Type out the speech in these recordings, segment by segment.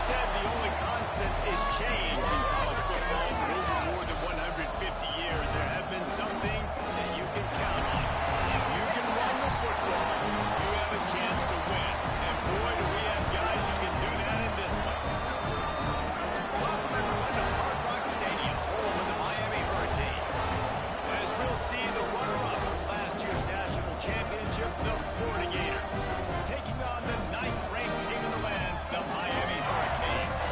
said the only constant is change in college football. For over more than 150 years, there have been some things that you can count on. If you can run the football, you have a chance to win. And boy, do we have guys who can do that in this one. Welcome everyone to Hard Rock Stadium, home of the Miami Hurricanes. As we'll see the runner-up from last year's national championship, the Florida Gators, taking on the 9th-ranked team in the land, the Miami Hurricanes.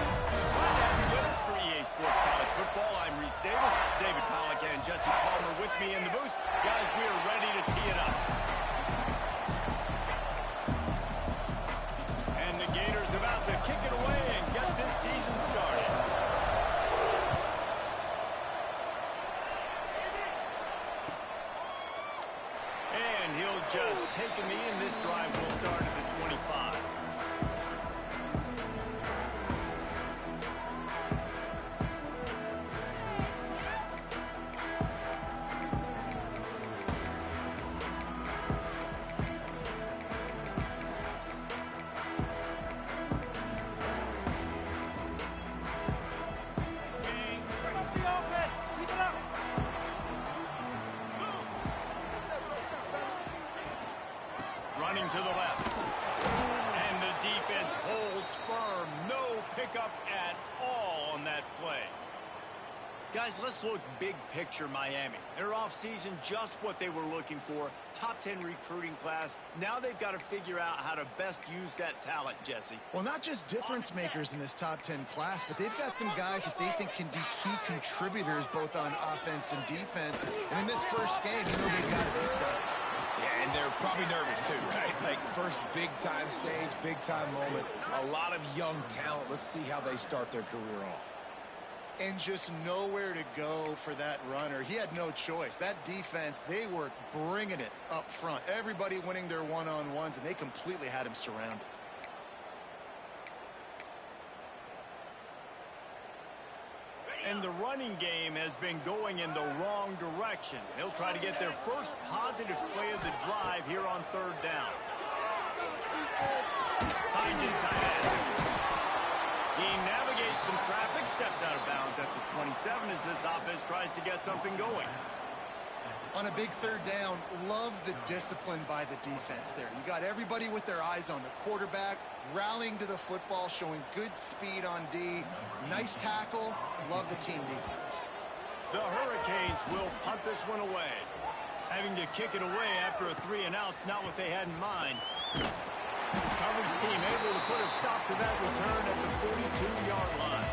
Glad to have you with us for EA Sports College Football. I'm Reese Davis, David Pollack and Jesse Palmer with me in the booth. Guys, we are ready to tee it up. And the Gators about to kick it away and get this season started. And he'll just take a knee, and this drive will start at the 25. Running to the left. And the defense holds firm. No pickup at all on that play. Guys, let's look big picture Miami. Their offseason, just what they were looking for. Top 10 recruiting class. Now they've got to figure out how to best use that talent, Jesse. Well, not just difference makers in this top 10 class, but they've got some guys that they think can be key contributors both on offense and defense. And in this first game, you know they've got to be excited. Yeah, and they're probably nervous too, right? Like first big-time stage, big-time moment. A lot of young talent. Let's see how they start their career off. And just nowhere to go for that runner. He had no choice. That defense, they were bringing it up front. Everybody winning their one-on-ones, and they completely had him surrounded. And the running game has been going in the wrong direction. They'll try to get their first positive play of the drive here on 3rd down. Finds his tight end. He navigates some traffic, steps out of bounds at the 27 as this offense tries to get something going. On a big 3rd down, love the discipline by the defense there. You got everybody with their eyes on the quarterback, rallying to the football, showing good speed on D. Nice tackle. Love the team defense. The Hurricanes will punt this one away. Having to kick it away after a 3-and-out's not what they had in mind. Coverage team able to put a stop to that return at the 42-yard line.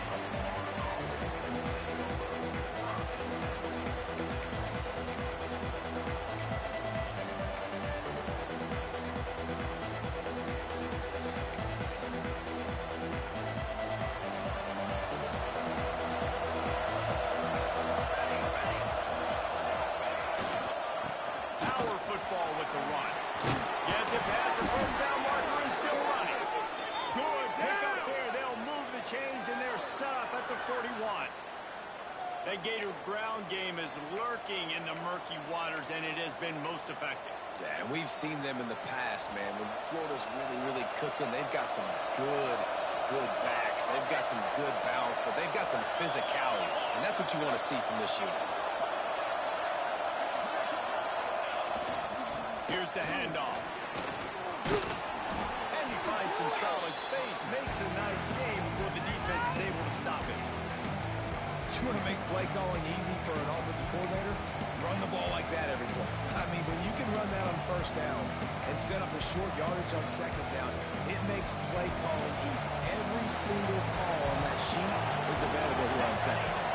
That Gator ground game is lurking in the murky waters, and it has been most effective. Yeah, and we've seen them in the past, man. When Florida's really cooking, they've got some good backs. They've got some good balance, but they've got some physicality, and that's what you want to see from this unit. Here's the handoff. And he finds some solid space, makes a nice game before the defense is able to stop it. You want to make play calling easy for an offensive coordinator? Run the ball like that every play. I mean, when you can run that on 1st down and set up the short yardage on 2nd down, it makes play calling easy. Every single call on that sheet is available here on 2nd down.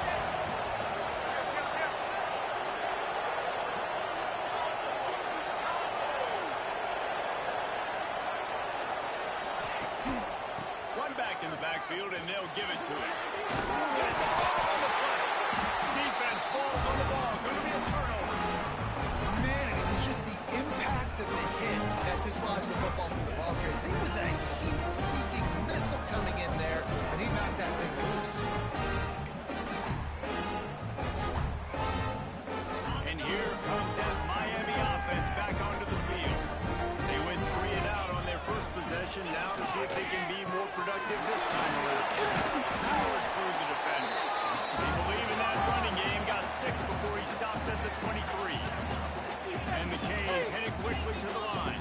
One back in the backfield, and they'll give it to him. That's a ball on the play. Defense falls on the ball. Going to be a turnover. Man, and it was just the impact of the hit that dislodged the football from the ball carrier. There was a heat-seeking missile coming in there, and he knocked that thing loose. And here comes that Miami offense back onto the field. They went 3-and-out on their first possession. Now to see if they can be more productive this time around. Powers through the defender. They believe in that running game. Got 6 before he stopped at the 23. And the Canes headed quickly to the line.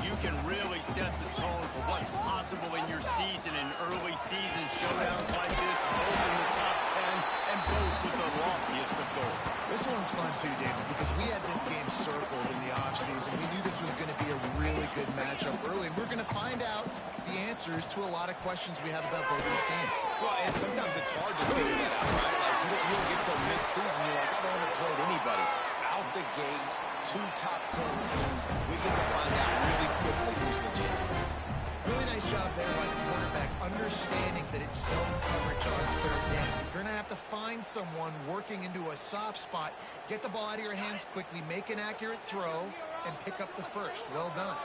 You can really set the tone for what's possible in your season and early season showdowns like this, both in the top 10 and both with the loftiest of goals. This one's fun too, David, because we had this game circled in the offseason. We knew this was going to be a really good matchup early, and we're going to find out the answers to a lot of questions we have about both these teams. Well, and sometimes it's hard to figure that out, right? Like, you don't get till mid-season, you're like, oh, they haven't played anybody. Out the gates, 2 top 10 teams. We get to find out really quickly who's legit. Really nice job there by the quarterback, understanding that it's zone coverage on 3rd down. You're going to have to find someone working into a soft spot, get the ball out of your hands quickly, make an accurate throw, and pick up the first. Well done.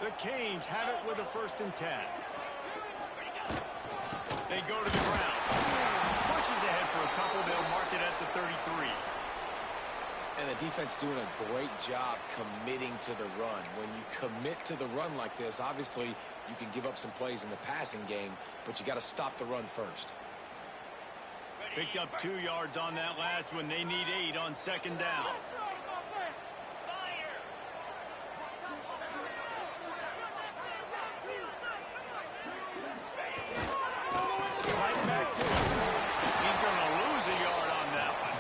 The Canes have it with a 1st and 10. They go to the ground. Pushes ahead for a couple. They'll mark it at the 33. And the defense doing a great job committing to the run. When you commit to the run like this, obviously you can give up some plays in the passing game, but you got to stop the run first. Picked up 2 yards on that last one. They need 8 on 2nd down. Right back to him. He's going to lose a yard on that one.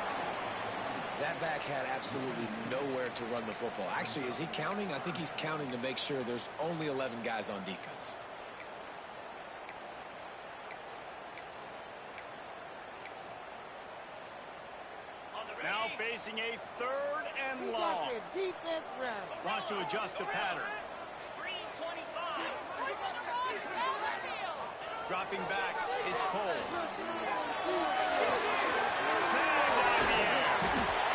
That back had absolutely nowhere to run the football. Actually, is he counting? I think he's counting to make sure there's only 11 guys on defense. Now facing a 3rd and long. Wants to adjust the pattern. Dropping back, it's Cole. Snagged out of the air.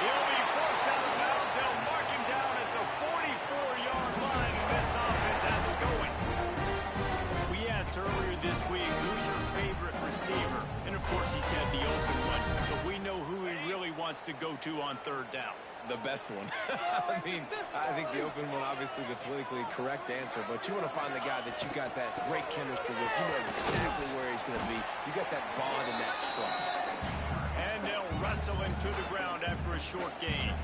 He'll be forced out of bounds. They'll mark him down at the 44-yard line, and this offense has it going. We asked earlier this week, who's your favorite receiver? And, of course, he said the open one, but we know who he really wants to go to on 3rd down. The best one. I mean, I think the open one, obviously the politically correct answer, but you want to find the guy that you got that great chemistry with. You know exactly where he's going to be. You got that bond and that trust. And they'll wrestle him to the ground after a short gain.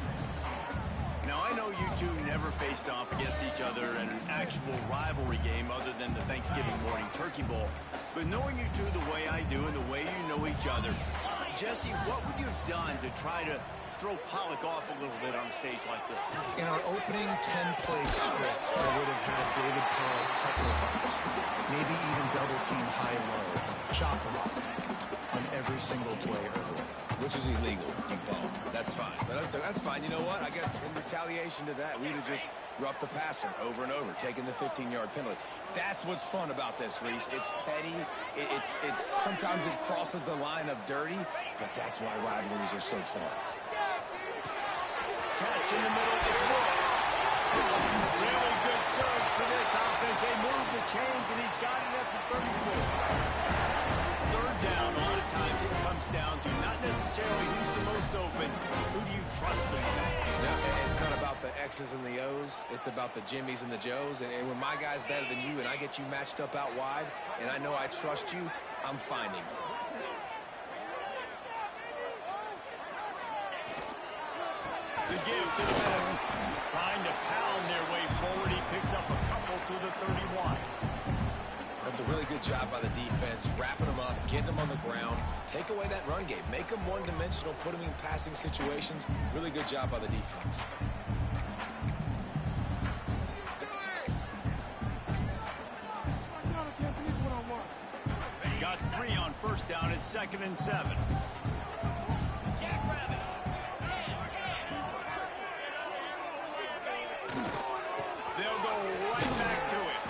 Now, I know you two never faced off against each other in an actual rivalry game other than the Thanksgiving morning turkey bowl. But knowing you two the way I do and the way you know each other, Jesse, what would you have done to try to throw Pollock off a little bit on a stage like this? In our opening 10-play script, I would have had David Pollock cut left, maybe even double-team high-low, chop block on every single play early. Which is illegal, you bum. That's fine. But that's fine. You know what? I guess in retaliation to that, we'd have just roughed the passer over and over, taking the 15-yard penalty. That's what's fun about this, Reese. It's petty. It's sometimes it crosses the line of dirty, but that's why rivalries are so fun. Catch in the middle, it's Wood. Really good surge for this offense. They move the chains, and he's got it at the 34. 3rd down, a lot of times it comes down to not necessarily who's the most open, who do you trust the most? Yeah, it's not about the X's and the O's. It's about the Jimmys and the Joes. And when my guy's better than you and I get you matched up out wide, and I know I trust you, I'm finding you. The give to the middle. Trying to pound their way forward. He picks up a couple to the 31. That's a really good job by the defense, wrapping them up, getting them on the ground, take away that run game, make them one-dimensional, put them in passing situations. Really good job by the defense. Got 3 on 1st down at 2nd and 7. They'll go right back to it.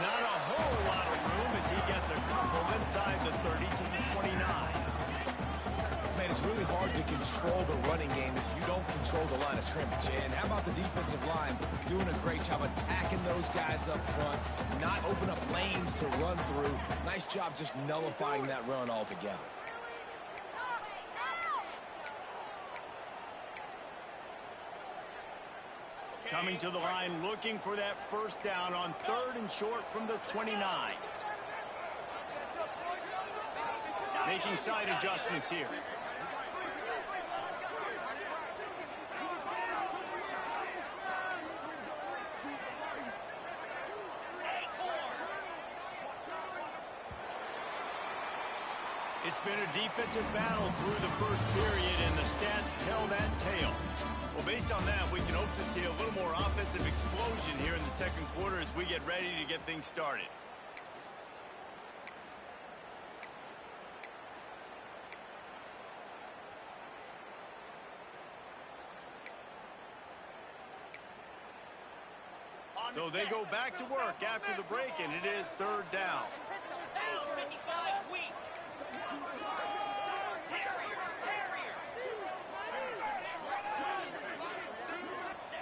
Not a whole lot of room as he gets a couple inside the 30 to the 29. Man, it's really hard to control the running game if you don't control the line of scrimmage. And how about the defensive line doing a great job attacking those guys up front, not open up lanes to run through. Nice job just nullifying that run altogether. coming to the line, looking for that first down on 3rd and short from the 29. Making side adjustments here. It's been a defensive battle through the first period, and the stats tell that tale. Well, based on that, we can hope to see a little more offensive explosion here in the second quarter as we get ready to get things started. So they go back to work after the break, and it is 3rd down.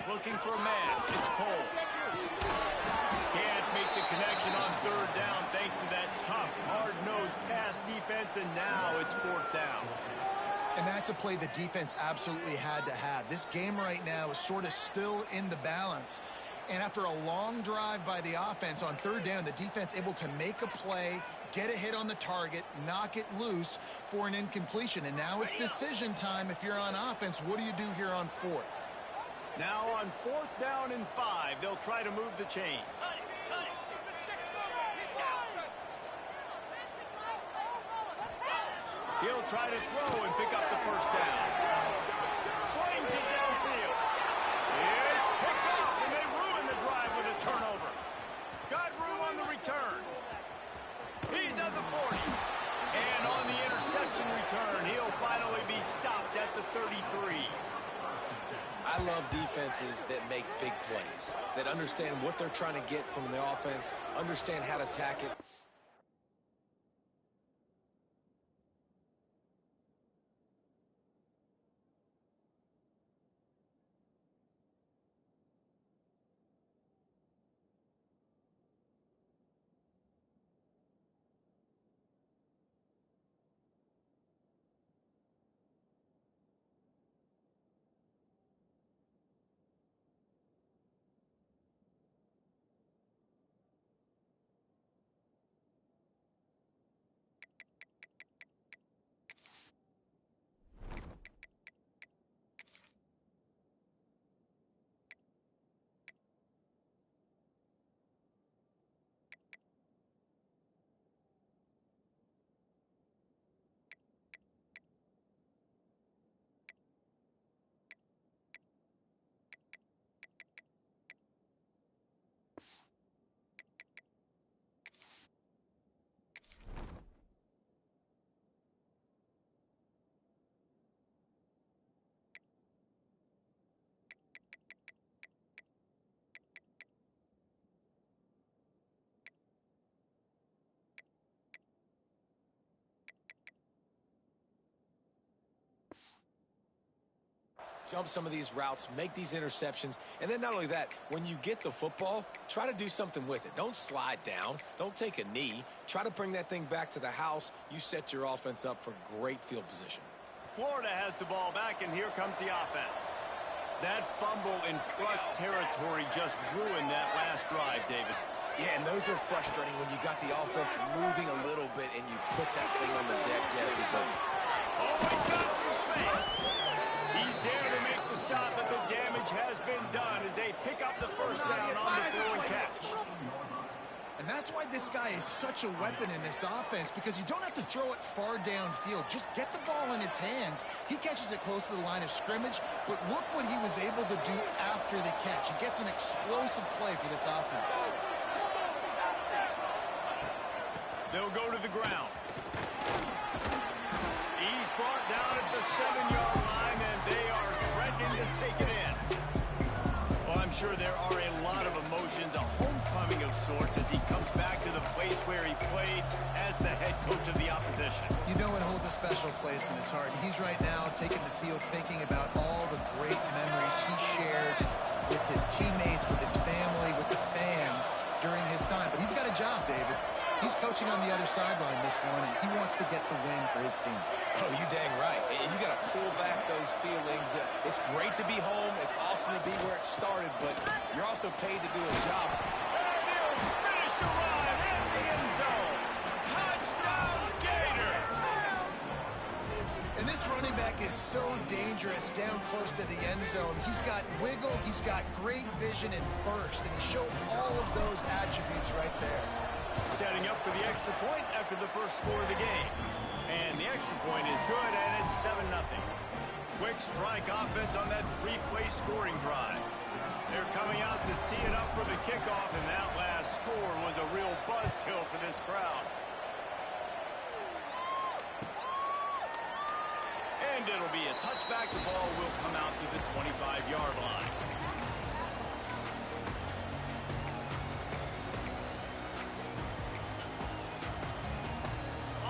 Looking for a man. It's Cole. Can't make the connection on 3rd down thanks to that tough, hard-nosed pass defense, and now it's 4th down. And that's a play the defense absolutely had to have. This game right now is sort of still in the balance. And after a long drive by the offense on 3rd down, the defense able to make a play, get a hit on the target, knock it loose for an incompletion. And now it's decision time if you're on offense. What do you do here on 4th? Now on 4th down and 5, they'll try to move the chains. He'll try to throw and pick up the first down. Slings it downfield. It's picked off, and they ruin the drive with a turnover. Got room on the return. He's at the 40. And on the interception return, he'll finally be stopped at the 33. I love defenses that make big plays, that understand what they're trying to get from the offense, understand how to attack it. Jump some of these routes, make these interceptions, and then not only that, when you get the football, try to do something with it. Don't slide down. Don't take a knee. Try to bring that thing back to the house. You set your offense up for great field position. Florida has the ball back, and here comes the offense. That fumble in plus territory just ruined that last drive, David. Yeah, and those are frustrating when you got the offense moving a little bit and you put that thing on the deck, Jesse. But always got some space. He's there to make the stop, but the damage has been done as they pick up the first down on the throw and catch. And that's why this guy is such a weapon in this offense, because you don't have to throw it far downfield. Just get the ball in his hands. He catches it close to the line of scrimmage, but look what he was able to do after the catch. He gets an explosive play for this offense. They'll go to the ground. He's brought down at the 7-yard line, and they are threatening to take it in. Well, I'm sure there are a lot of emotions, a homecoming of sorts, as he comes back to the place where he played as the head coach of the opposition. You know it holds a special place in his heart. He's right now taking the field thinking about all the great memories he shared with his teammates, with his family, with the fans during his time. But he's got a job, David. He's coaching on the other sideline this one, and he wants to get the win for his team. Oh, you dang right. And you got to pull back those feelings. It's great to be home. It's awesome to be where it started, but you're also paid to do a job. And he'll finish the run in the end zone. Touchdown, Gators! And this running back is so dangerous down close to the end zone. He's got wiggle, he's got great vision and burst, and he showed all of those attributes right there. Setting up for the extra point after the first score of the game. And the extra point is good, and it's 7-0. Quick strike offense on that three-play scoring drive. They're coming out to tee it up for the kickoff, and that last score was a real buzzkill for this crowd. And it'll be a touchback. The ball will come out to the 25-yard line.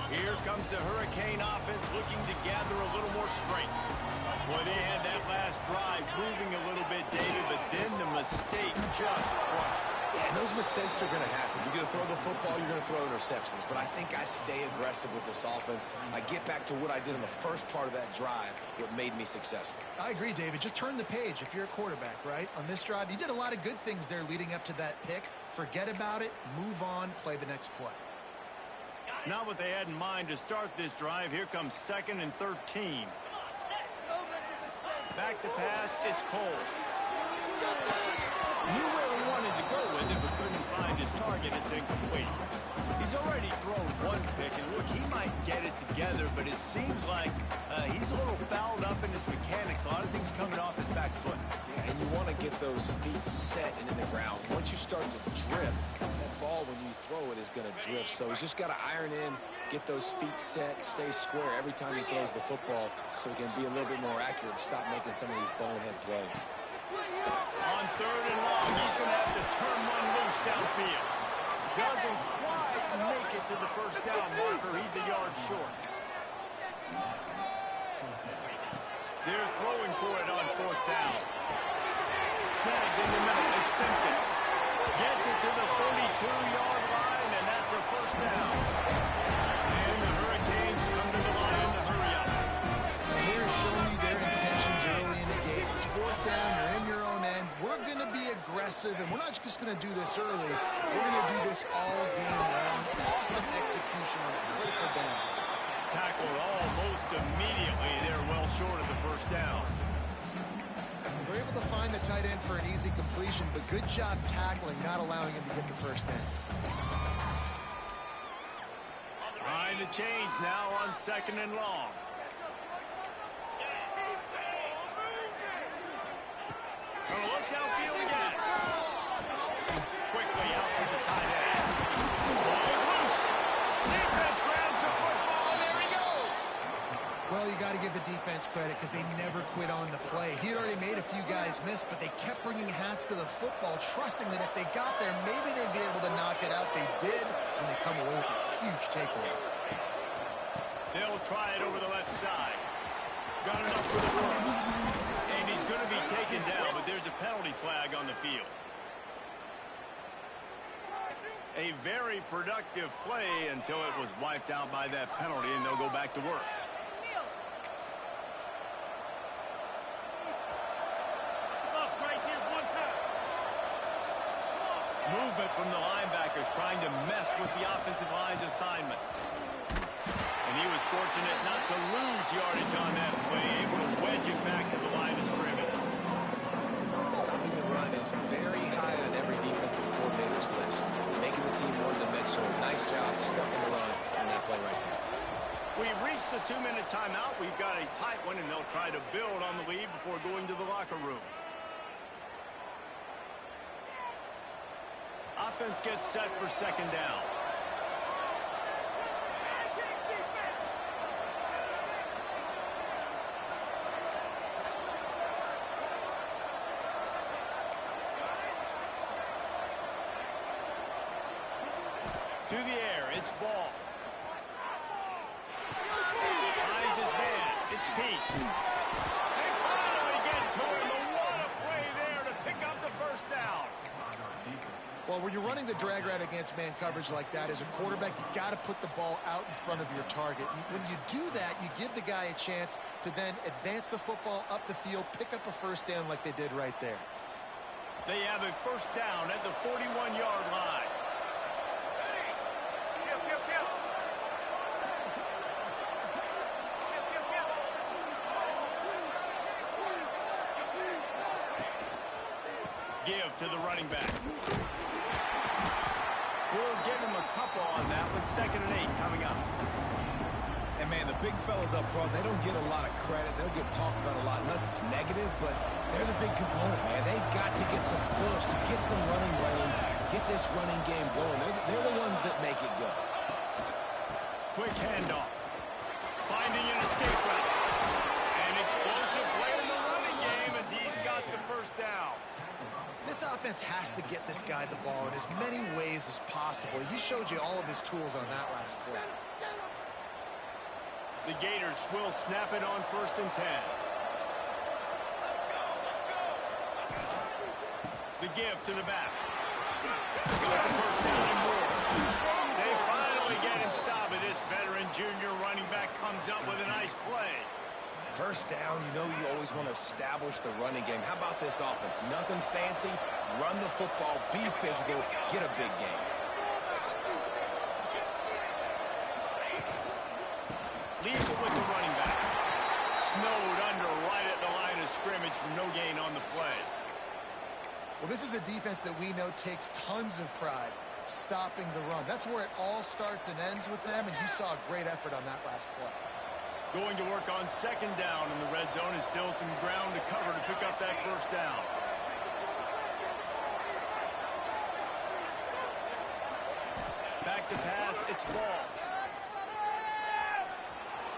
Here comes the Hurricane offense looking to gather a little more strength. Well, they had that last drive moving a little bit, David, but then the mistake just crushed them. Yeah, and those mistakes are going to happen. You're going to throw the football, you're going to throw interceptions. But I think I stay aggressive with this offense. I get back to what I did in the first part of that drive, what made me successful. I agree, David. Just turn the page if you're a quarterback, right? On this drive, you did a lot of good things there leading up to that pick. Forget about it, move on, play the next play. Not what they had in mind to start this drive. Here comes 2nd and 13. Back to pass, it's Cole. Knew where he wanted to go with it, but couldn't find his target. It's incomplete. He's already thrown one pick, and look, he might get it together, but it seems like he's a little fouled up in his mechanics. A lot of things coming off his back foot. Yeah, and you want to get those feet set and in the ground. Once you start to drift, that ball, when you throw it, is going to drift. So he's just got to iron in, get those feet set, stay square every time he throws the football so he can be a little bit more accurate and stop making some of these bonehead plays. On 3rd and long, he's going to have to turn one loose downfield. Doesn't quite make it to the first down marker. He's a yard short. They're throwing for it on 4th down. Snagged in the middle. Acceptance. Gets it to the 42-yard line, and that's a first down. And the Hurricanes come to the line to hurry up. They're showing you their intentions early in the game. It's 4th down. You're in your own end. We're going to be aggressive, and we're not just going to do this early. We're going to do this all game long. Awesome execution on a critical down. Tackled almost immediately. They're well short of the first down. They're able to find the tight end for an easy completion, but good job tackling, not allowing him to get the first down. Behind the chains now on 2nd and long. Gonna look downfield again. Quickly out for the tight end. Ball is loose. Defense grabs the football, and there he goes. Well, you got to give the defense credit because they never quit on the play. He had already made a few guys miss, but they kept bringing hats to the football, trusting that if they got there, maybe they'd be able to knock it out. They did, and they come away with a huge takeaway. They'll try it over the left side. Got it up for the first. And he's going to be taken down, but there's a penalty flag on the field. A very productive play until it was wiped out by that penalty, and they'll go back to work. Movement from the linebackers trying to mess with the offensive line's assignments. And he was fortunate not to lose yardage on that play, able to wedge it back to the line of scrimmage. Stopping the run is very high on every defensive coordinator's list. Making the team one-dimensional. Nice job stuffing the run on that play right there. We've reached the 2-minute timeout. We've got a tight one, and they'll try to build on the lead before going to the locker room. Offense gets set for 2nd down. To the air, it's Ball. Finds his man, it's Peace. They finally get to him, but what a play there to pick up the first down. Well, Well, when you're running the drag route against man coverage like that, as a quarterback, you got to put the ball out in front of your target. When you do that, you give the guy a chance to then advance the football up the field, pick up a first down like they did right there. They have a first down at the 41-yard line. Give to the running back. We'll give him a couple on that one. 2nd and 8 coming up. And, man, the big fellas up front, they don't get a lot of credit. They'll get talked about a lot unless it's negative, but they're the big component, man. They've got to get some push, to get some running lanes, get this running game going. They're the ones that make it go. Quick handoff. Finding an escape route. An explosive play in the running game as he's got the first down. This offense has to get this guy the ball in as many ways as possible. He showed you all of his tools on that last play. The Gators will snap it on 1st and 10. The give to the back. Got the first down and more. They finally get him stopped, and this veteran junior running back comes up with a nice play. First down, you know you always want to establish the running game. How about this offense? Nothing fancy. Run the football, be physical, get a big game. Leave it with the running back. Snowed under right at the line of scrimmage from no gain on the play. Well, this is a defense that we know takes tons of pride stopping the run. That's where it all starts and ends with them, and you saw a great effort on that last play. Going to work on 2nd down in the red zone is still some ground to cover to pick up that first down. Back to pass, it's ball.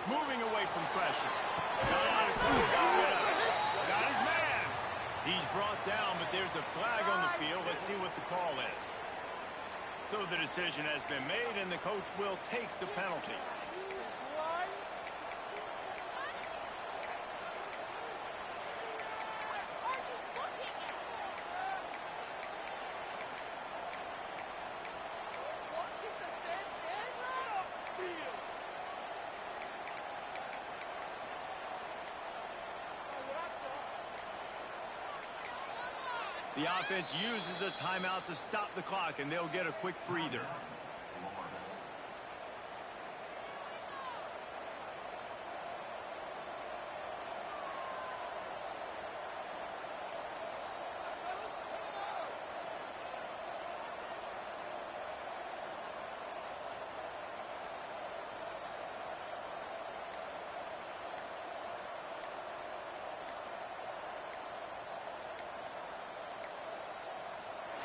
Moving away from pressure. Got out of trouble, got rid of it. Got his man. He's brought down, but there's a flag on the field. Let's see what the call is. So the decision has been made, and the coach will take the penalty. The offense uses a timeout to stop the clock, and they'll get a quick breather.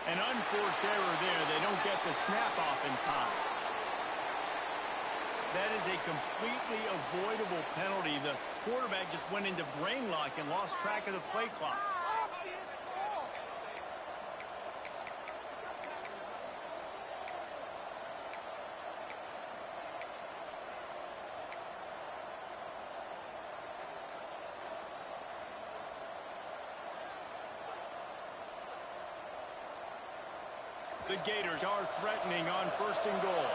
An unforced error there. They don't get the snap off in time. That is a completely avoidable penalty. The quarterback just went into brain lock and lost track of the play clock. The Gators are threatening on 1st and goal.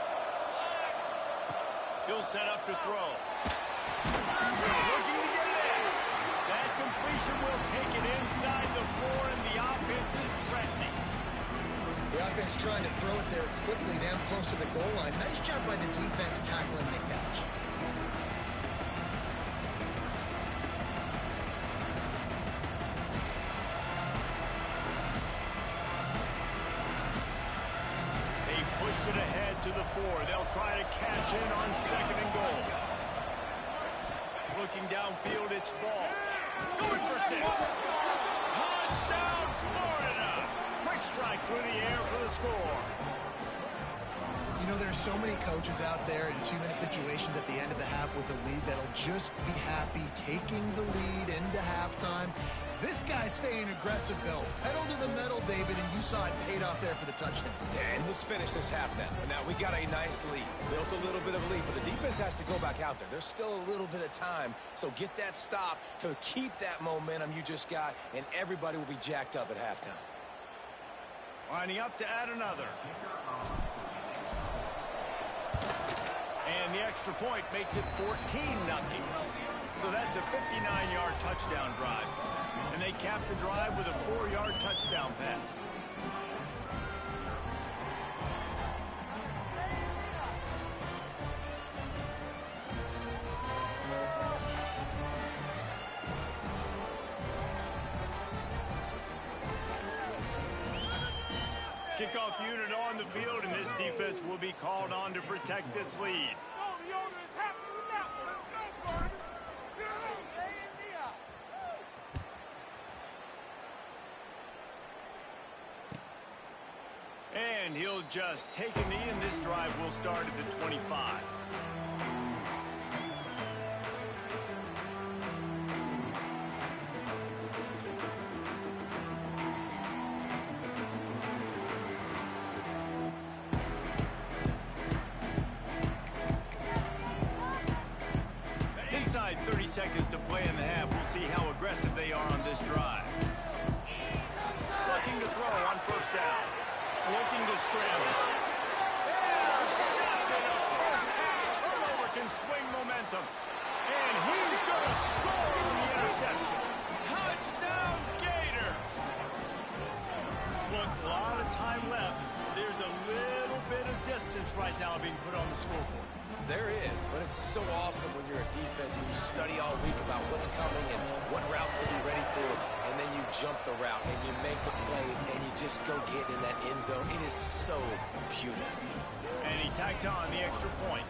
He'll set up to throw. Looking to get it in. That completion will take it inside the 4, and the offense is threatening. The offense trying to throw it there quickly down close to the goal line. Nice job by the defense tackling the catch. Pushed it ahead to the 4. They'll try to cash in on 2nd and goal. Looking downfield, it's ball. Going for 6. Touchdown, Florida! Quick strike through the air for the score. You know, there's so many coaches out there in 2-minute situations at the end of the half with a lead that'll just be happy taking the lead into halftime. This guy's staying aggressive, though. Pedal to the metal, David, and you saw it paid off there for the touchdown. And let's finish this half now. Now, we got a nice lead. Built a little bit of a lead, but the defense has to go back out there. There's still a little bit of time, so get that stop to keep that momentum you just got, and everybody will be jacked up at halftime. Lining up to add another. And the extra point makes it 14-0. So that's a 59-yard touchdown drive. And they cap the drive with a 4-yard touchdown pass. Kickoff unit on the field, and this defense will be called on to protect this lead. And he'll just take a knee, and this drive will start at the 25. Inside 30 seconds to play in the half. We'll see how aggressive they are on this drive. Looking to throw on first down. Looking to scramble. Intercepted. A first half turnover can swing momentum. And he's going to score on the interception. Touchdown, Gator. Look, a lot of time left. There's a little bit of distance right now being put on the scoreboard. There is, but it's so awesome when you're a defense and you study all week about what's coming and what routes to be ready for, and then you jump the route and you make the plays and you just go get in that end zone. It is so beautiful. And he tacked on the extra point.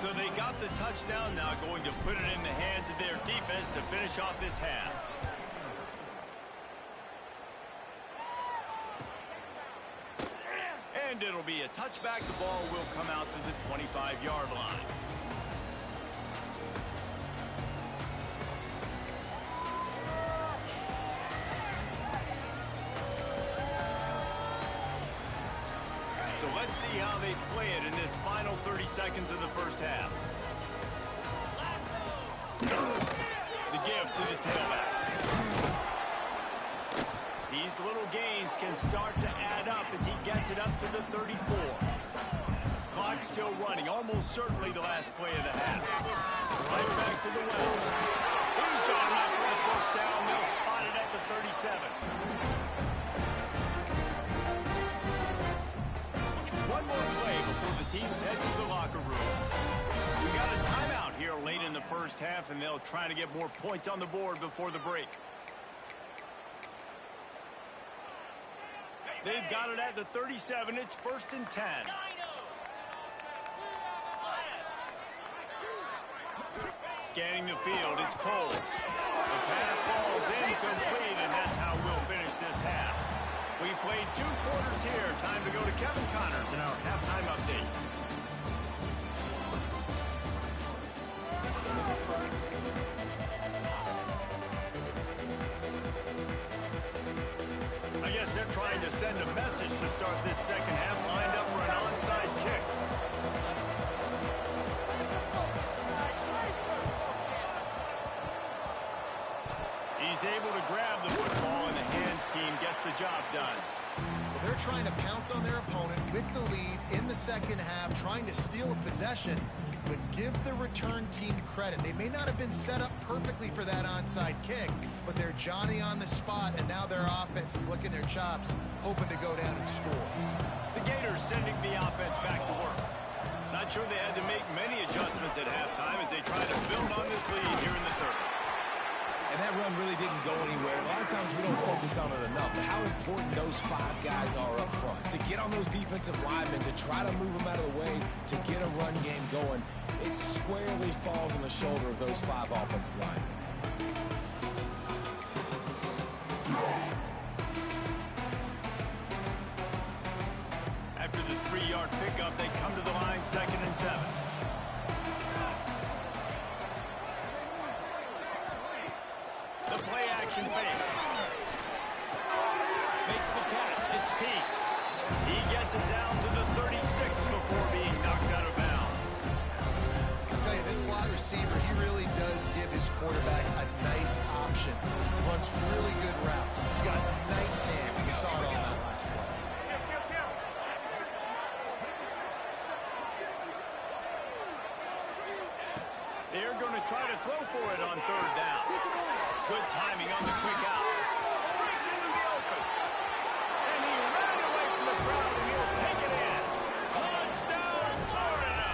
So they got the touchdown, now going to put it in the hands of their defense to finish off this half. And it'll be a touchback. The ball will come out to the 25-yard line. So let's see how they play it in this final 30 seconds of the first half. The give to the tailback. These little gains can start to add up as he gets it up to the 34. Clock still running, almost certainly the last play of the half. Right back to the well. He's got enough for the first down. They'll spot it at the 37. One more play before the teams head to the locker room. We got a timeout here late in the first half, and they'll try to get more points on the board before the break. They've got it at the 37. It's 1st and 10. Scanning the field, it's Cole. The pass ball's incomplete, and that's how we'll finish this half. We played 2 quarters here. Time to go to Kevin Connors in our halftime update. I guess they're trying to send a message to start this second half, lined up for an onside kick. He's able to grab the football, and the hands team gets the job done. Well, they're trying to pounce on their opponent with the lead in the second half, trying to steal a possession, but give the return team credit. They may not have been set up perfectly for that onside kick, but they're Johnny on the spot, and now their offense is licking their chops, hoping to go down and score. The Gators sending the offense back to work. Not sure they had to make many adjustments at halftime as they try to build on this lead here in the third. And that run really didn't go anywhere. A lot of times we don't focus on it enough, but how important those 5 guys are up front. To get on those defensive linemen, to try to move them out of the way, to get a run game going, it squarely falls on the shoulder of those 5 offensive linemen. After the 3-yard pickup, they come to the line, 2nd and 7. The play action fake. Makes the catch. It's Peace. He gets it down to the 36 before being knocked out of bounds. I'll tell you, this slot receiver, he really does give his quarterback a nice option. Runs really good routes. He's got nice hands. We saw it all night. this play. They're going to try to throw for it on third down. Good timing on the quick out. Breaks into the open. And he ran away from the crowd, and he'll take it in. Touchdown, Florida!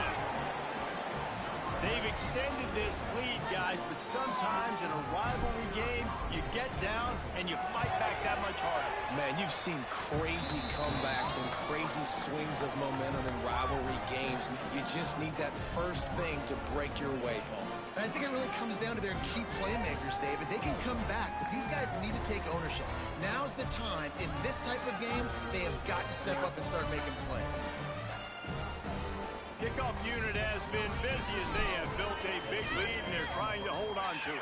They've extended this lead, guys, but sometimes in a rivalry game, you get down and you fight back that much harder. Man, you've seen crazy comebacks and crazy swings of momentum in rivalry games. You just need that first thing to break your way, Paul. I think it really comes down to their key playmakers, David. They can come back, but these guys need to take ownership. Now's the time. In this type of game, they have got to step up and start making plays. Kickoff unit has been busy as they have built a big lead, and they're trying to hold on to it.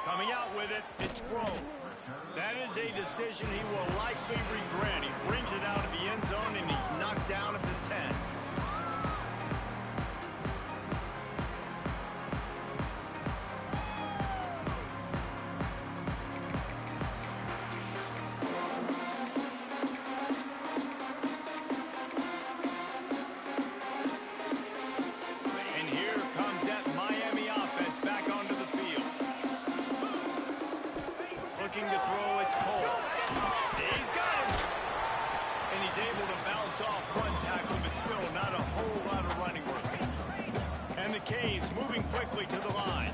Coming out with it, it's Rowe. That is a decision he will likely regret. He brings it out of the end zone, and he's knocked down at the 10. And here comes that Miami offense back onto the field. Looking to throw, it's Cole. He's got him. And he's able to bounce off one tackle, but still not a whole lot of running work. And the Canes moving quickly to the line.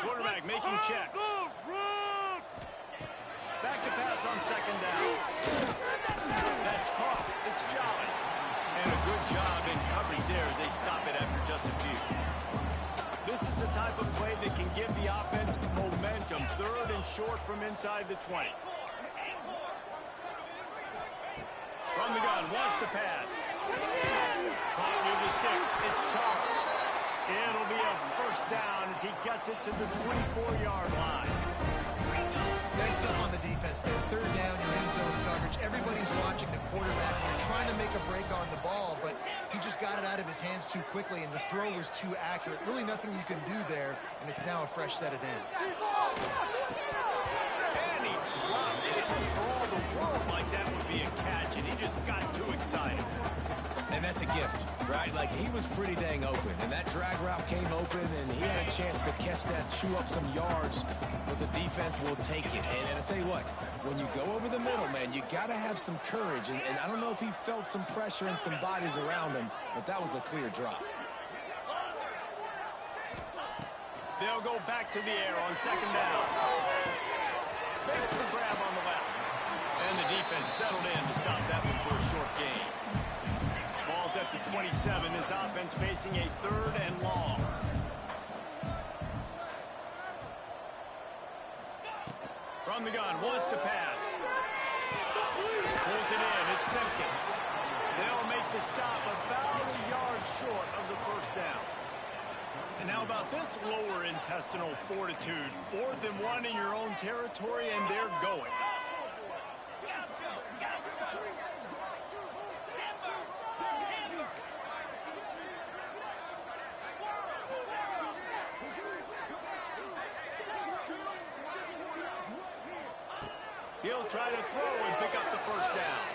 Quarterback making checks. Back to pass on second down. That's caught. It's Jolly. And a good job in coverage there as they stop it after just a few. This is the type of play that can give the offense momentum. Third and short from inside the 20. From the gun, wants to pass. Caught with the sticks. It's Charles. It'll be a first down as he gets it to the 24-yard line. Nice stuff on the defense there. Third down, you're in zone coverage. Everybody's watching the quarterback. You're trying to make a break on the ball, but he just got it out of his hands too quickly, and the throw was too accurate. Really nothing you can do there, and it's now a fresh set of downs. And he dropped it. For all the world like that would be a catch, and he just got too excited. And that's a gift, right? Like, he was pretty dang open, and that drag route came open, and he had a chance to catch that, chew up some yards, but the defense will take it. And I tell you what, when you go over the middle, man, you got to have some courage, and I don't know if he felt some pressure and some bodies around him, but that was a clear drop. They'll go back to the air on second down. Makes the grab on the left. And the defense settled in to stop that one for a short gain. Ball's at the 27. This offense facing a third and long. From the gun, wants to pass. Pulls it in, it's Simpkins. They'll make the stop about a yard short of the first down. And how about this lower intestinal fortitude? 4th and 1 in your own territory, and they're going. He'll try to throw and pick up the first down.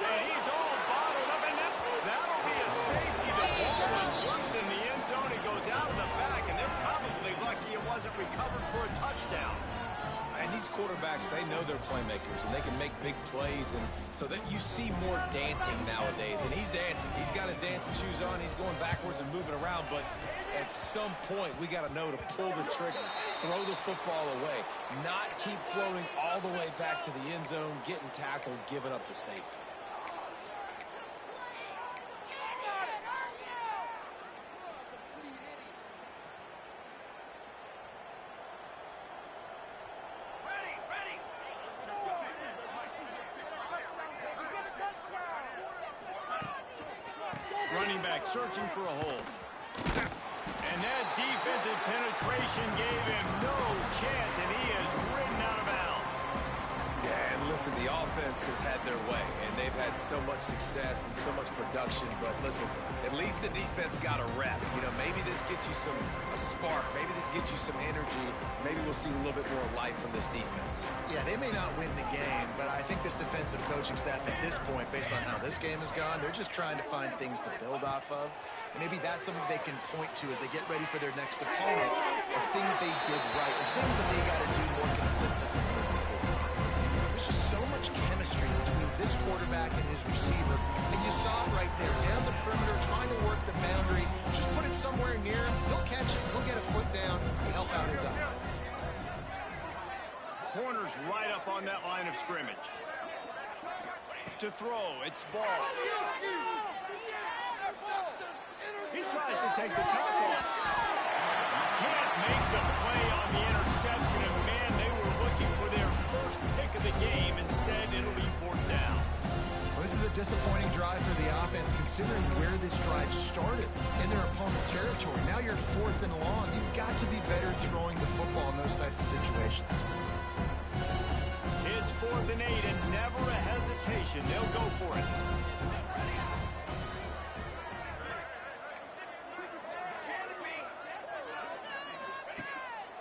And he's all bottled up, and that'll be a safety. The ball was loose in the end zone. It goes out of the back, and they're probably lucky it wasn't recovered for a touchdown. And these quarterbacks, they know they're playmakers, and they can make big plays, and so that you see more dancing nowadays. And he's dancing. He's got his dancing shoes on. He's going backwards and moving around, but at some point, we got to know to pull the trigger, throw the football away, not keep floating all the way back to the end zone, getting tackled, giving up the safety. Running back searching for a hole. And that defensive penetration gave him no chance, and he is ridden out of bounds. Yeah, and Listen, the offense has had their way, and they've had so much success and so much production. But listen, at least the defense got a rep. You know, maybe this gets you a spark. Maybe this gets you some energy. Maybe we'll see a little bit more life from this defense. Yeah, they may not win the game, but I think this defensive coaching staff at this point, based on how this game has gone, they're just trying to find things to build off of. Maybe that's something they can point to as they get ready for their next opponent of things they did right and things that they got to do more consistently moving forward. There's just so much chemistry between this quarterback and his receiver, and you saw it right there, down the perimeter, trying to work the boundary. Just put it somewhere near him, he'll catch it, he'll get a foot down, and help out his offense. Corner's right up on that line of scrimmage. To throw, it's ball. He tries to take the top off. Can't make the play on the interception, and man, they were looking for their first pick of the game. Instead, it'll be fourth down. Well, this is a disappointing drive for the offense, considering where this drive started in their opponent territory. Now you're at 4th and long. You've got to be better throwing the football in those types of situations. It's 4th and 8, and never a hesitation. They'll go for it.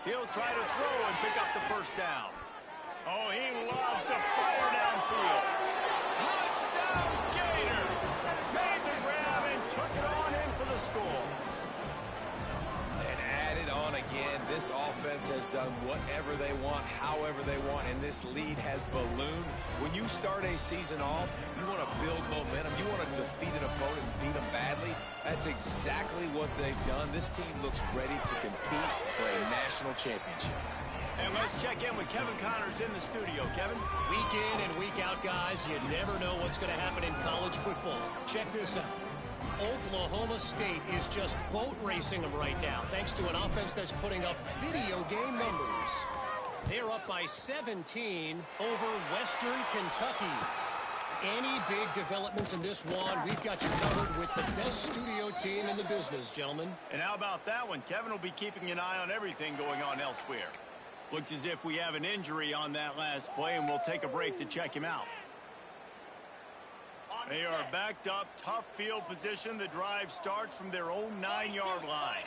He'll try to throw and pick up the first down. Oh, he loves to fire downfield. Touchdown, Gator! Made the grab and took it on in for the score. And added on again. This offense has done whatever they want, however they want, and this lead has ballooned. When you start a season off, you want to build momentum. You want to defeat an opponent and beat them badly. That's exactly what they've done. This team looks ready to compete for a national championship. And let's check in with Kevin Connors in the studio. Kevin? Week in and week out, guys, you never know what's going to happen in college football. Check this out. Oklahoma State is just boat racing them right now, thanks to an offense that's putting up video game numbers. They're up by 17 over Western Kentucky. Any big developments in this one, we've got you covered with the best studio team in the business, gentlemen. And how about that one? Kevin will be keeping an eye on everything going on elsewhere. Looks as if we have an injury on that last play, and we'll take a break to check him out. They are backed up, tough field position. The drive starts from their own 9-yard line.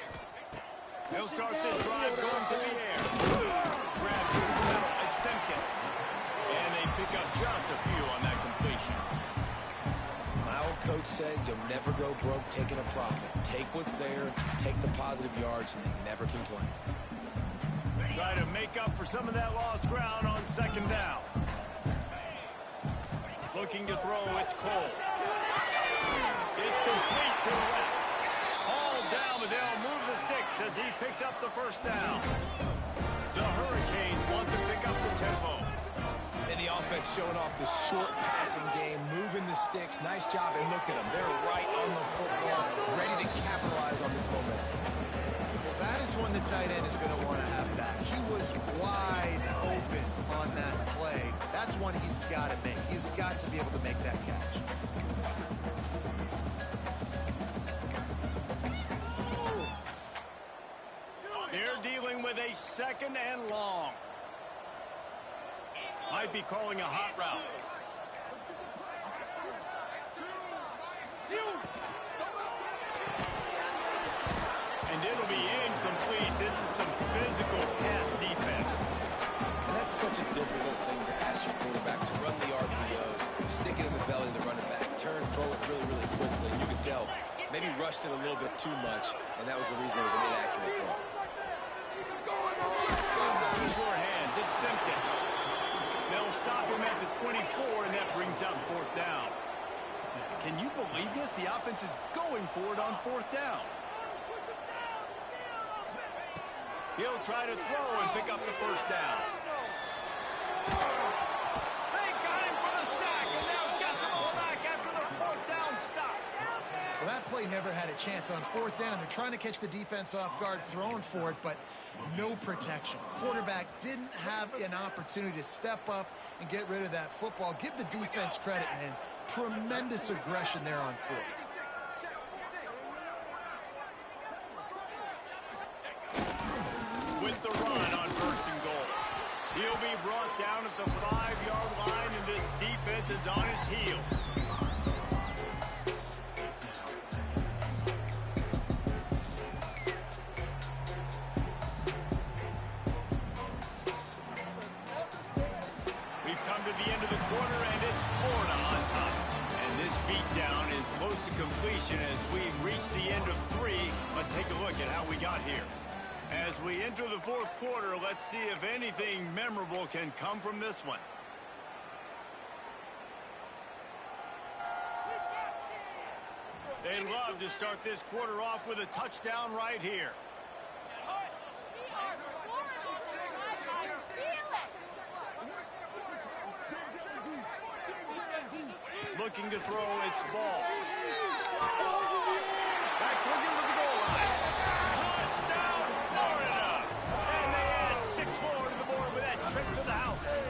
They'll start this drive going to the air. Grab to the middle. It's Simpkins. And they pick up just a few on that completion. My old coach said you'll never go broke taking a profit. Take what's there, take the positive yards, and never complain. Try to make up for some of that lost ground on second down. Looking to throw, it's Cole. It's complete to the left. Hauled down, but they'll move the sticks as he picks up the first down. The Hurricanes want to pick up the tempo. And the offense showing off the short passing game, moving the sticks. Nice job, and look at them. They're right on the football, ready to capitalize on this momentum. Well, that is one the tight end is going to want to have back. He was wide open on that play. That's one he's got to make. He's got to be able to make that catch. They're dealing with a second and long. Might be calling a hot route. And it'll be incomplete. This is some physical pass defense. And that's such a difficult thing to ask your quarterback to run the RPO, stick it in the belly of the running back, turn, throw it really, really quickly. And you can tell maybe rushed it a little bit too much, and that was the reason it was an inaccurate throw. Short hands, it's Simpkins. They'll stop him at the 24, and that brings out fourth down. Can you believe this? The offense is going for it on fourth down. He'll try to throw and pick up the first down. They got him for the sack, and now get the ball back after the fourth down stop. Well, that play never had a chance on fourth down. They're trying to catch the defense off guard, throwing for it, but no protection. Quarterback didn't have an opportunity to step up and get rid of that football. Give the defense credit, man. Tremendous aggression there on fourth. With the run on first and goal. He'll be brought down at the 5-yard line, and defense is on its heels. We've come to the end of the quarter, and it's Florida on top. And this beatdown is close to completion as we've reached the end of 3. Let's take a look at how we got here. As we enter the fourth quarter, let's see if anything memorable can come from this one. They'd love to start this quarter off with a touchdown right here. Looking to throw its ball. Backs looking for the goal line. Touchdown, Florida! And they add 6 more to the board with that trip to the house.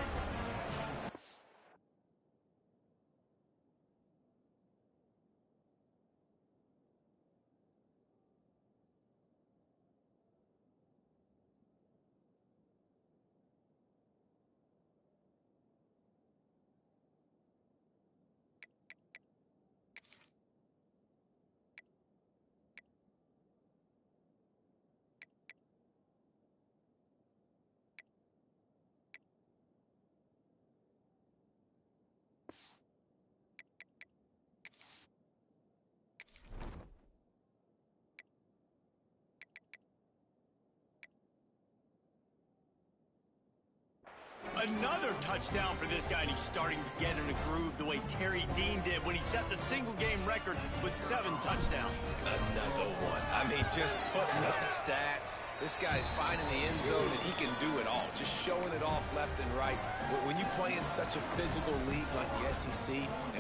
Another touchdown for this guy, and he's starting to get in a groove the way Terry Dean did when he set the single-game record with 7 touchdowns. Another one. I mean, just putting up stats. This guy's finding the end zone, and he can do it all. Just showing it off left and right. When you play in such a physical league like the SEC,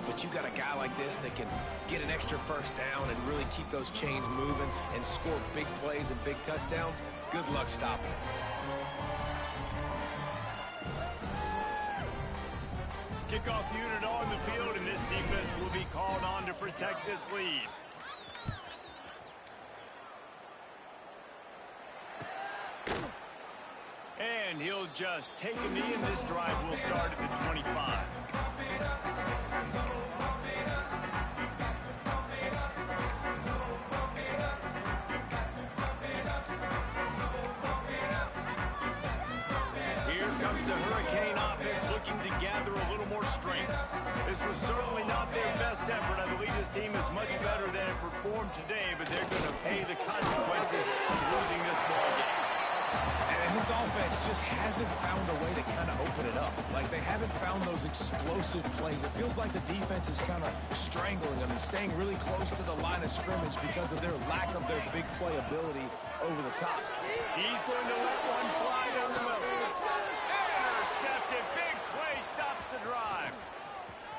but you got a guy like this that can get an extra first down and really keep those chains moving and score big plays and big touchdowns, good luck stopping it. Kickoff unit on the field, and this defense will be called on to protect this lead. And he'll just take a knee, and this drive will start at the 25. The Hurricane offense looking to gather a little more strength. This was certainly not their best effort. I believe this team is much better than it performed today, but they're going to pay the consequences of losing this ball game. And this offense just hasn't found a way to kind of open it up. Like, they haven't found those explosive plays. It feels like the defense is kind of strangling them and staying really close to the line of scrimmage because of their lack of their big play ability over the top. He's going to let one fly down the middle. Intercepted. Big play stops the drive.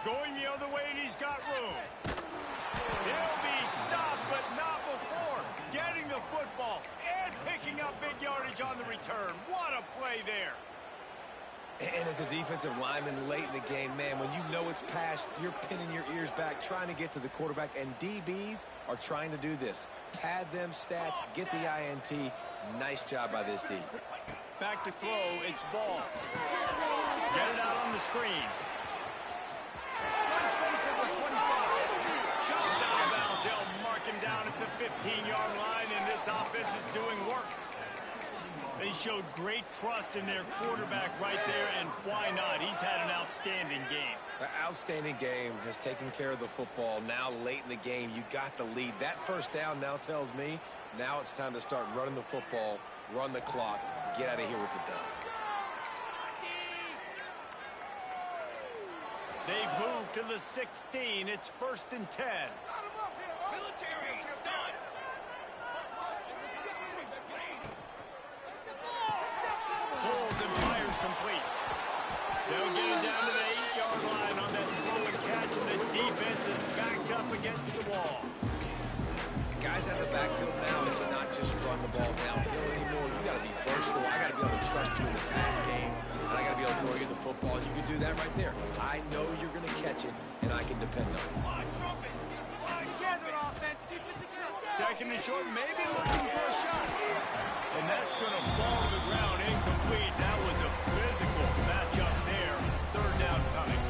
Going the other way, and he's got room. He'll be stopped, but not before getting the football and picking up big yardage on the return. What a play there. And as a defensive lineman late in the game, man, when you know it's past, you're pinning your ears back, trying to get to the quarterback, and DBs are trying to do this. Pad them stats, get the INT. Nice job by this D. Back to throw, it's ball. Get it out on the screen. One space at the 25. Chopped out of bounds. They'll mark him down at the 15-yard line, and this offense is doing work. They showed great trust in their quarterback right there, and why not? He's had an outstanding game. An outstanding game, has taken care of the football. Now late in the game, you got the lead. That first down now tells me now it's time to start running the football, run the clock, get out of here with the dub. They've moved to the 16. It's 1st and 10. Military stun. Pulls and fires complete. They'll get it down to the 8-yard line on that throw and catch, and the defense is backed up against the wall. Guys out of the backfield now, it's not just run the ball downhill anymore. You got to be versatile. I got to be able to trust you in the pass game, and I got to be able to throw you the football. You can do that right there. I know you're going to catch it, and I can depend on it. Second and short, maybe looking for a shot. And that's going to fall to the ground, incomplete. That was a physical matchup there. 3rd down coming.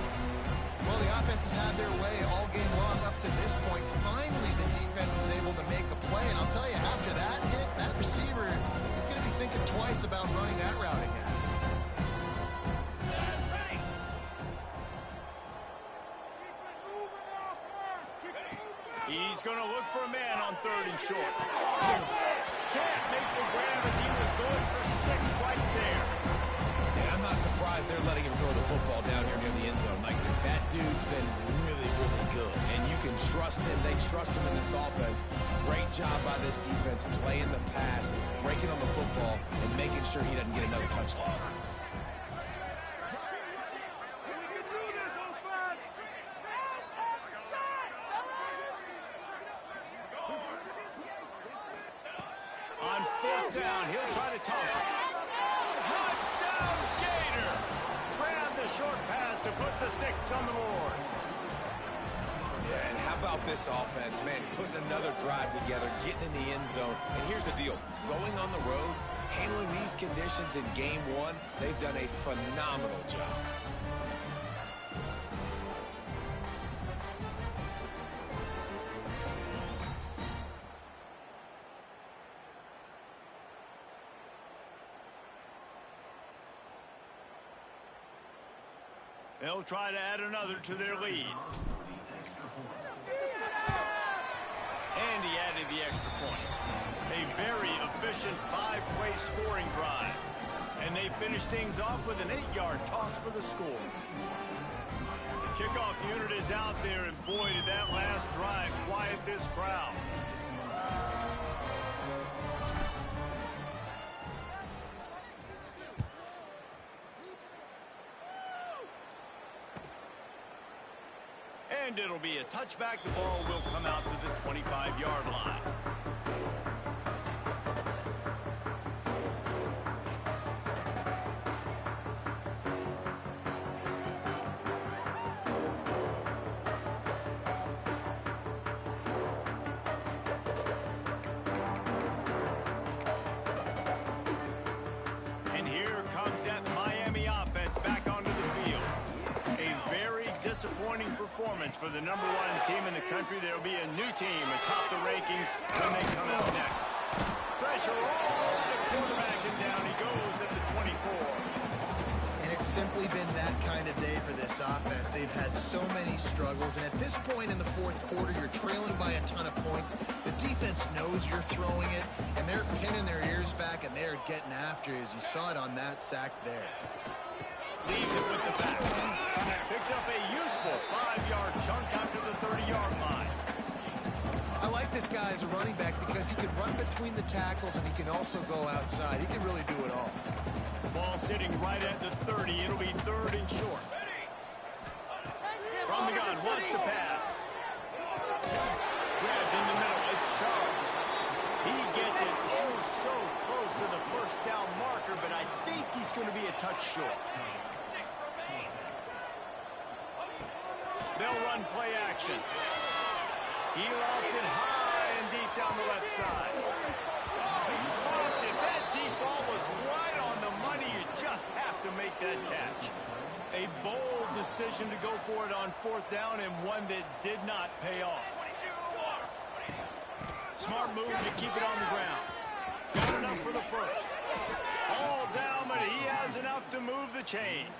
Well, nervous about running that route again. He's going to look for a man on 3rd and short. Can't make the grab as he was going for 6 right there. And I'm not surprised they're letting him throw the football down here near the end zone. Like, that dude's been really, really good. And you can trust him. They trust him in this offense. Great job by this defense playing the pass, breaking on the football, and making sure he doesn't get another touchdown. On 4th down, he'll try to toss it. Touchdown, Gator! Grab the short pass to put the 6 on the board. Yeah, and how about this offense, man, putting another drive together, getting in the end zone. And here's the deal, going on the road, handling these conditions in game 1, they've done a phenomenal job. They'll try to add another to their lead. And he added the extra point. A very efficient 5-play scoring drive. And they finish things off with an 8-yard toss for the score. The kickoff unit is out there, and boy, did that last drive quiet this crowd. And it'll be a touchback. The ball will come out to the 25-yard line. And here comes that Miami offense back onto the field. A very disappointing performance for the #1 team in the country. There'll be a new team atop the rankings when they come out next. Pressure all the quarterback, and down he goes at the 24. And it's simply been that kind of day for this offense. They've had so many struggles, and at this point in the 4th quarter, you're trailing by a ton of points. The defense knows you're throwing it, and they're pinning their ears back, and they're getting after you, as you saw it on that sack there. Leaves it with the back. Picks up a useful 5-yard chunk after the 30-yard line. I like this guy as a running back because he can run between the tackles and he can also go outside. He can really do it all. Ball sitting right at the 30. It'll be 3rd and short. From the gun, wants to pass. Grabbed in the middle. It's Charles. He gets it so close to the 1st down marker, but I think he's going to be a touch short. They'll run play action. He lost it high and deep down the left side. He dropped it. That deep ball was right on the money. You just have to make that catch. A bold decision to go for it on 4th down, and one that did not pay off. Smart move to keep it on the ground. Got enough for the 1st. All down, but he has enough to move the chains.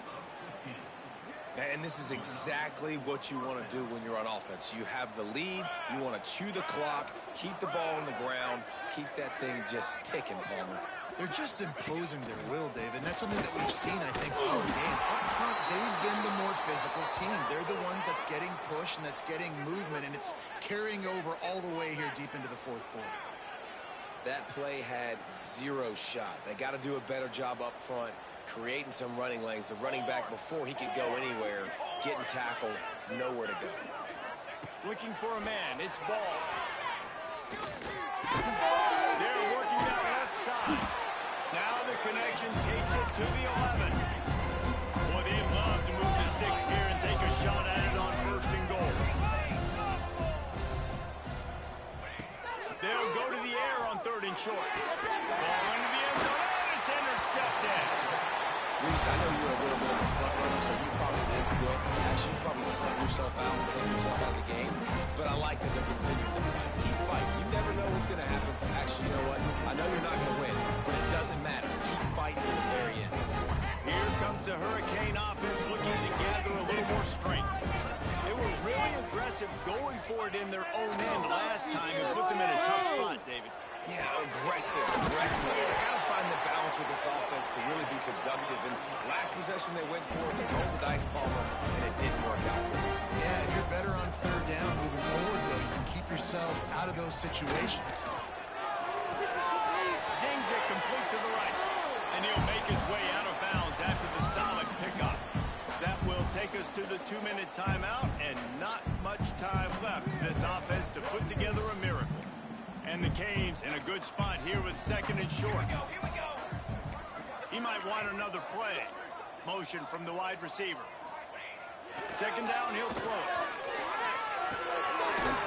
And this is exactly what you want to do when you're on offense. You have the lead. You want to chew the clock, keep the ball on the ground, keep that thing just ticking, Palmer. They're just imposing their will, Dave, and that's something that we've seen, I think, all game. Up front, they've been the more physical team. They're the ones that's getting pushed and that's getting movement, and it's carrying over all the way here deep into the 4th quarter. That play had 0 shot. They got to do a better job up front, creating some running lanes. The running back, before he could go anywhere, getting tackled, nowhere to go. Looking for a man. It's Ball. They're working that left side. Now the connection takes it to the 11. Boy, they'd love to move the sticks here and take a shot at it on 1st and goal. They'll go to the air on 3rd and short. Ball into the end zone, and it's intercepted. Reese, I know you're a little bit of a front runner, so you probably did quit. Actually, you probably sub yourself out and take yourself out of the game. But I like that they're continuing to fight. Keep fighting. You never know what's going to happen. Actually, you know what? I know you're not going to win, but it doesn't matter. Keep fighting. aggressive, reckless. They got to find the balance with this offense to really be productive. And last possession they went for it, they rolled the dice, Palmer, and it didn't work out for them. Yeah, if you're better on third down moving forward, though, you can keep yourself out of those situations. Zings it complete to the right. And he'll make his way out of bounds after the solid pickup. That will take us to the 2-minute timeout, and not much time left for this offense to put together a miracle. And the Canes in a good spot here with second and short. Here we go. He might want another play. Motion from the wide receiver. Second down, he'll throw it.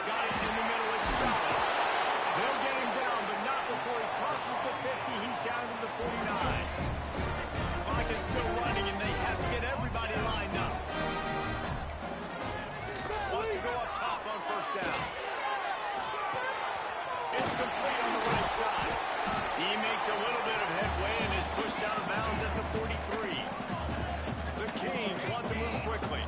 Got it in the middle, it's Jolly. They'll get him down, but not before he crosses the 50. He's down to the 49. Clock is still running, and they have to get everybody lined up. Wants to go up top on first down. It's complete on the right side. He makes a little bit of headway and is pushed out of bounds at the 43. The Canes want to move quickly.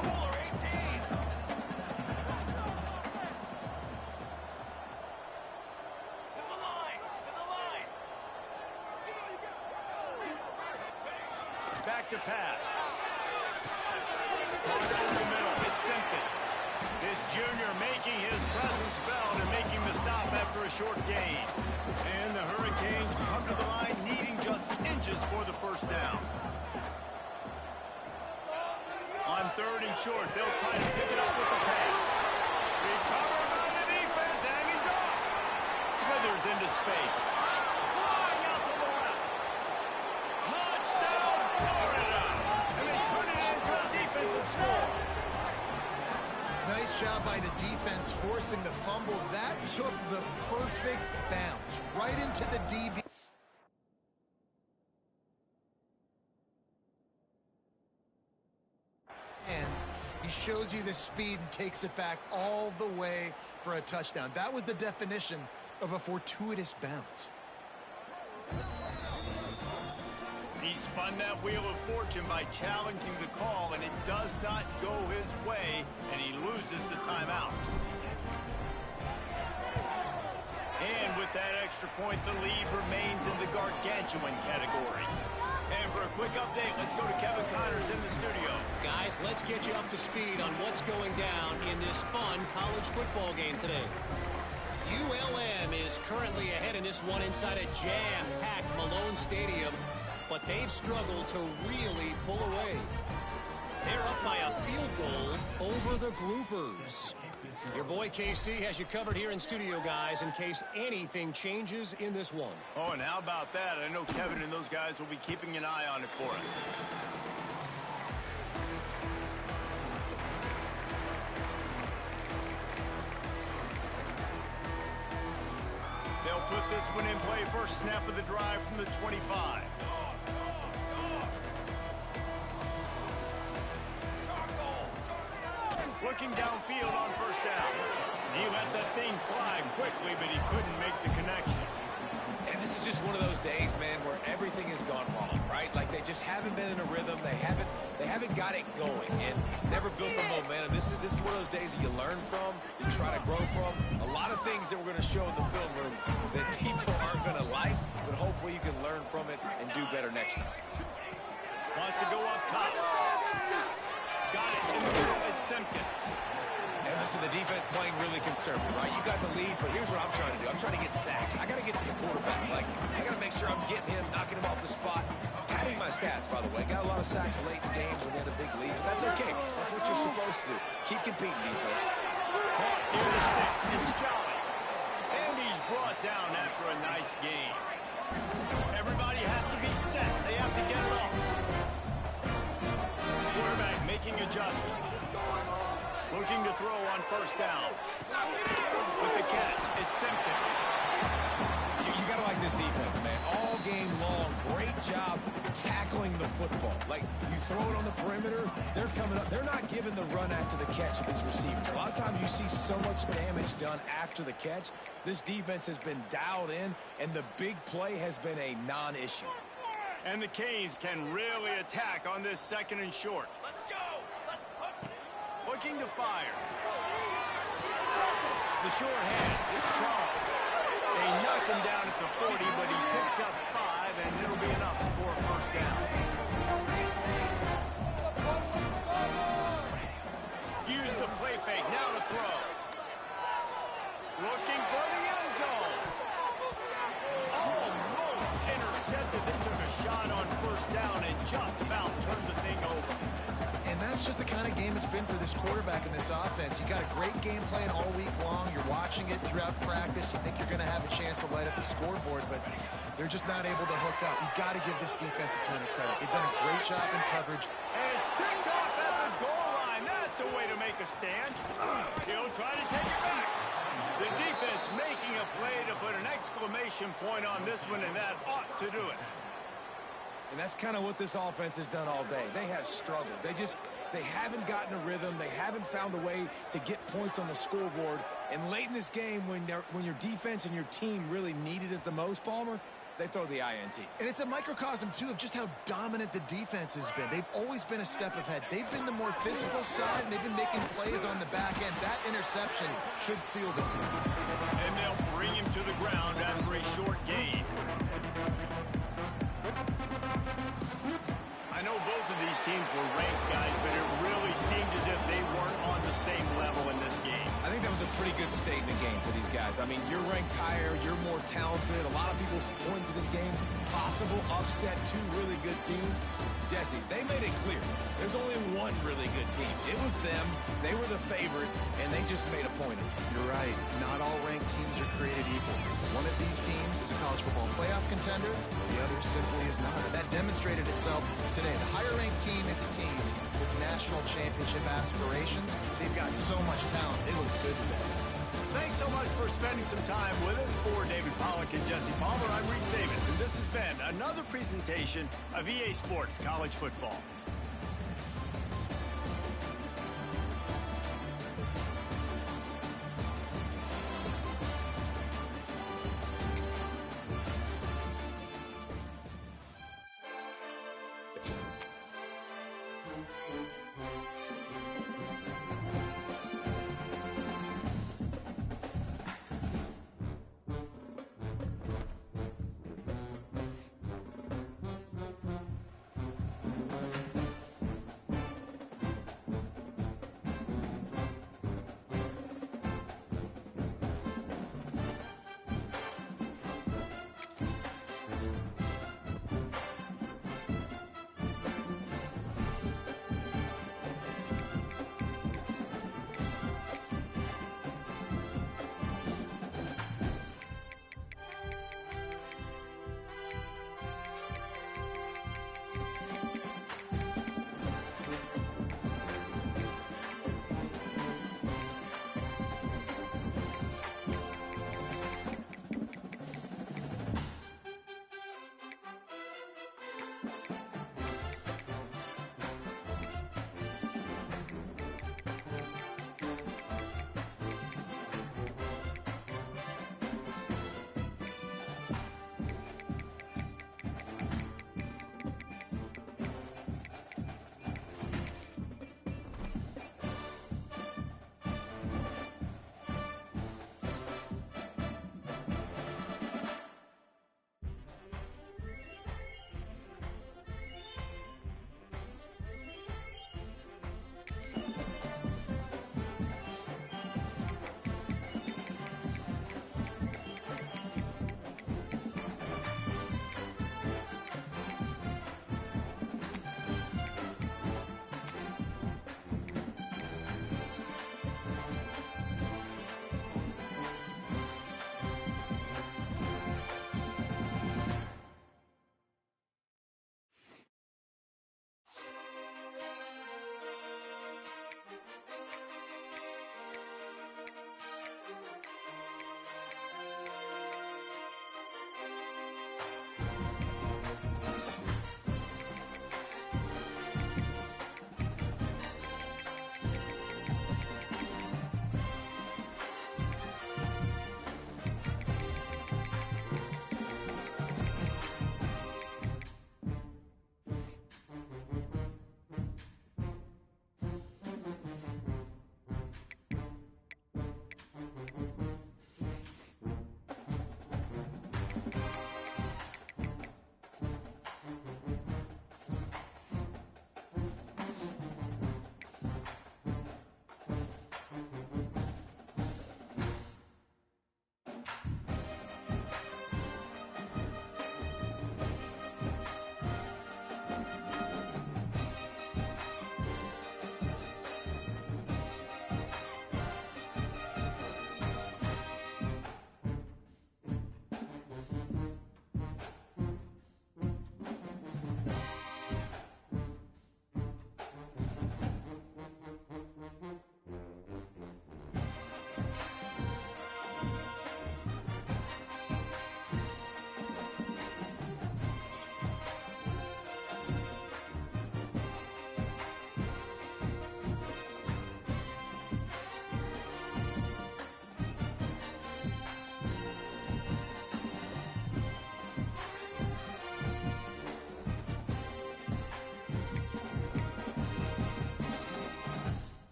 Back to pass. Over the middle, it's Simpkins. This junior making his presence felt and making the stop after a short gain. And the Hurricanes come to the line needing just inches for the first down. On third and short, they'll try to pick it up with the pass. Recovered by the defense, and he's off. Slithers into space. Flying out to the left. Touchdown, Florida! And they turn it into a defensive score. Nice job by the defense forcing the fumble. That took the perfect bounce right into the DB. Hands. He shows you the speed and takes it back all the way for a touchdown. That was the definition of a fortuitous bounce. He spun that wheel of fortune by challenging the call, and it does not go his way, and he loses the timeout. And with that extra point, the lead remains in the gargantuan category. And for a quick update, let's go to Kevin Connors in the studio. Guys, let's get you up to speed on what's going down in this fun college football game today. ULM is currently ahead in this one inside a jam-packed Malone Stadium, but they've struggled to really pull away. They're up by a field goal over the Groupers. Your boy KC has you covered here in studio, guys, in case anything changes in this one. Oh, and how about that? I know Kevin and those guys will be keeping an eye on it for us. They'll put this one in play. First snap of the drive from the 25. Looking downfield on first down. He let that thing fly quickly, but he couldn't make the connection. And this is just one of those days, man, where everything has gone wrong, right? Like they just haven't been in a rhythm. They haven't got it going and never built the momentum. This is one of those days that you learn from, you try to grow from. A lot of things that we're going to show in the film room that people aren't going to like, but hopefully you can learn from it and do better next time. Wants to go up top. Got it in the middle. It's Simpkins. And listen, the defense playing really conservative, right? You got the lead, but here's what I'm trying to do. I'm trying to get sacks. I got to get to the quarterback. Like, I got to make sure I'm getting him, knocking him off the spot. Padding my stats, by the way. Got a lot of sacks late in games when we had a big lead. But that's okay. That's what you're supposed to do. Keep competing, defense. Caught near the sticks. It's Jolly. And he's brought down after a nice game. Everybody has to be set. They have to get it off. Quarterback making adjustments. Looking to throw on first down. With the catch, it's Simpkins. You got to like this defense, man. All game long, great job tackling the football. Like, you throw it on the perimeter, they're coming up. They're not giving the run after the catch to these receivers. A lot of times you see so much damage done after the catch. This defense has been dialed in, and the big play has been a non-issue. And the Canes can really attack on this second and short. Let's go. Looking to fire. The sure hand, it's Charles. They knock him down at the 40, but he picks up 5, and it'll be enough for a first down. Use the play fake. Now to throw. Looking for the end zone. Almost intercepted. They took a shot on first down and just about turned the thing over. And that's just the kind of game it's been for this quarterback in this offense. You got a great game plan all week long. You're watching it throughout practice. You think you're going to have a chance to light up the scoreboard, but they're just not able to hook up. You got to give this defense a ton of credit. They've done a great job in coverage. And it's picked off at the goal line. That's a way to make a stand. He'll try to take it back. The defense making a play to put an exclamation point on this one, and that ought to do it. And that's kind of what this offense has done all day. They have struggled. They haven't gotten a rhythm. They haven't found a way to get points on the scoreboard. And late in this game, when your defense and your team really needed it the most, Palmer, they throw the INT. And it's a microcosm, too, of just how dominant the defense has been. They've always been a step ahead. They've been the more physical side, and they've been making plays on the back end. That interception should seal this thing. And they'll bring him to the ground after a short gain. I know both of these teams were ranked, guys, but it really seemed as if they weren't on the same level in this game. I think that was a pretty good statement game for these guys. I mean, you're ranked higher, you're more talented. A lot of people point to this game, possible upset, two really good teams. Jesse, they made it clear. There's only one really good team. It was them. They were the favorite, and they just made a point of it. You're right. Not all ranked teams are created equal. One of these teams is a college football playoff contender. The other simply is not. That demonstrated itself today. The higher-ranked team is a team with national championship aspirations. They've got so much talent. They look good today. Thanks so much for spending some time with us. For David Pollack and Jesse Palmer, I'm Reese Davis, and this has been another presentation of EA Sports College Football.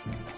it.